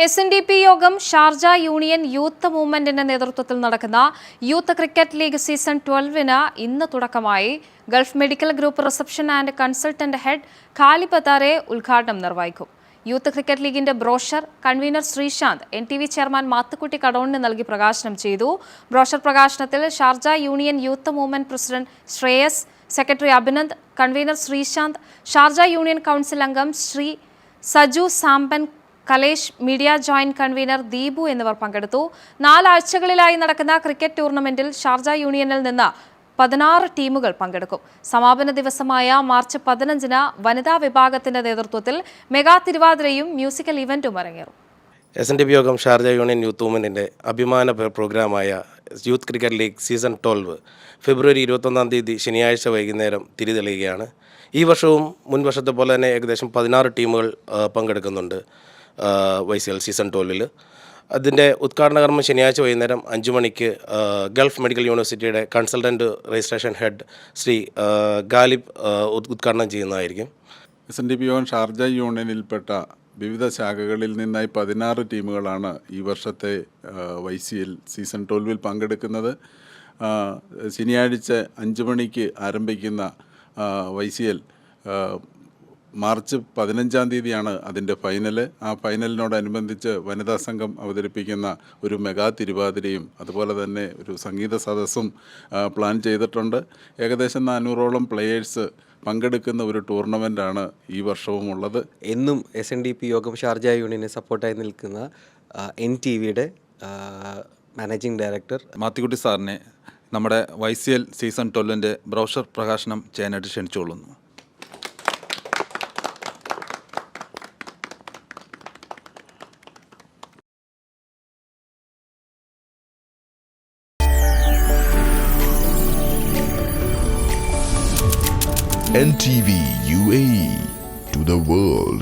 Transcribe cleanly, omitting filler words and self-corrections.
SNDP യോഗം Sharjah union youth മൂവ്മെന്റിന്റെ നേതൃത്വത്തിൽ നടക്കുന്ന യൂത്ത് ക്രിക്കറ്റ് ലീഗ് സീസൺ 12-ന് ഇന്ന് തുടക്കമായി. Gulf medical group reception and consultant head Khalib അതാരെ ഉദ്ഘാടനം നിർവഹിക്കും. യൂത്ത് ക്രിക്കറ്റ് ലീഗിന്റെ brochure convener Sreesanth NTV chairman Mathukutty കടോണിന് നൽകി പ്രകാശനം ചെയ്തു. ബ്രോഷർ പ്രകാശനത്തിൽ Sharjah union youth movement president Shreyas, secretary Abhinand, convener Sreesanth, Sharjah union council അംഗം Shri Saju Samban, Kalesh, media joint convener Deepu എന്നിവർ പങ്കെടുത്തു. 4 ആഴ്ചകളിലായി നടക്കുന്ന ക്രിക്കറ്റ് ടൂർണമെന്റിൽ ഷാർജ യൂണിയനിൽ നിന്ന് 16 ടീമുകൾ പങ്കെടുക്കും. സമാപന ദിവസമായ മാർച്ച് 15-ന് വനിതാ വിഭാഗത്തിന്റെ നേതൃത്വത്തിൽ മെഗാ തിരുവാതിരയും മ്യൂസിക്കൽ ഇവന്റും അരങ്ങേറും. SNDP യോഗം ഷാർജ യൂണിയൻ യൂത്ത് മൂവ്മെന്റിന്റെ അഭിമാന പ്രോഗ്രാമായ യൂത്ത് ക്രിക്കറ്റ് ലീഗ് സീസൺ 12 ഫെബ്രുവരി 21 തീയതി ശനിയാഴ്ച വൈകുന്നേരം തിരിതെളിയുകയാണ്. ഈ വർഷവും മുൻ വർഷത്തെ പോലെ തന്നെ ഏകദേശം 16 ടീമുകൾ പങ്കെടുക്കുന്നുണ്ട് YCL സീസൺ 12. അതിൻ്റെ ഉദ്ഘാടന കർമ്മം ശനിയാഴ്ച വൈകുന്നേരം 5 മണിക്ക് ഗൾഫ് മെഡിക്കൽ യൂണിവേഴ്സിറ്റിയുടെ consultant registration head Shri Caleb ഉദ്ഘാടനം ചെയ്യുന്നതായിരിക്കും. SNDP യോഗം ഷാർജ യൂണിയനിൽപ്പെട്ട വിവിധ ശാഖകളിൽ നിന്നായി 16 ടീമുകളാണ് ഈ വർഷത്തെ YCL സീസൺ 12-ൽ പങ്കെടുക്കുന്നത്. ശനിയാഴ്ച 5 മണിക്ക് ആരംഭിക്കുന്ന YCL മാർച്ച് 15 തീയതിയാണ് അതിൻ്റെ ഫൈനല്. ആ ഫൈനലിനോടനുബന്ധിച്ച് വനിതാ സംഘം അവതരിപ്പിക്കുന്ന ഒരു മെഗാ തിരുവാതിരയും അതുപോലെ തന്നെ ഒരു സംഗീത സദസ്സും പ്ലാൻ ചെയ്തിട്ടുണ്ട്. ഏകദേശം 400ഓളം പ്ലെയേഴ്സ് പങ്കെടുക്കുന്ന ഒരു ടൂർണമെൻ്റാണ് ഈ വർഷവും ഉള്ളത്. എന്നും SNDP യോഗം ഷാർജ യൂണിയനെ സപ്പോർട്ടായി നിൽക്കുന്ന NTVയുടെ മാനേജിംഗ് ഡയറക്ടർ മാത്തുക്കുട്ടി സാറിനെ നമ്മുടെ YCL സീസൺ 12-ൻ്റെ ബ്രോഷർ പ്രകാശനം ചെയ്യാനായിട്ട് ക്ഷണിച്ചുകൊള്ളുന്നു. NTV UAE to the world.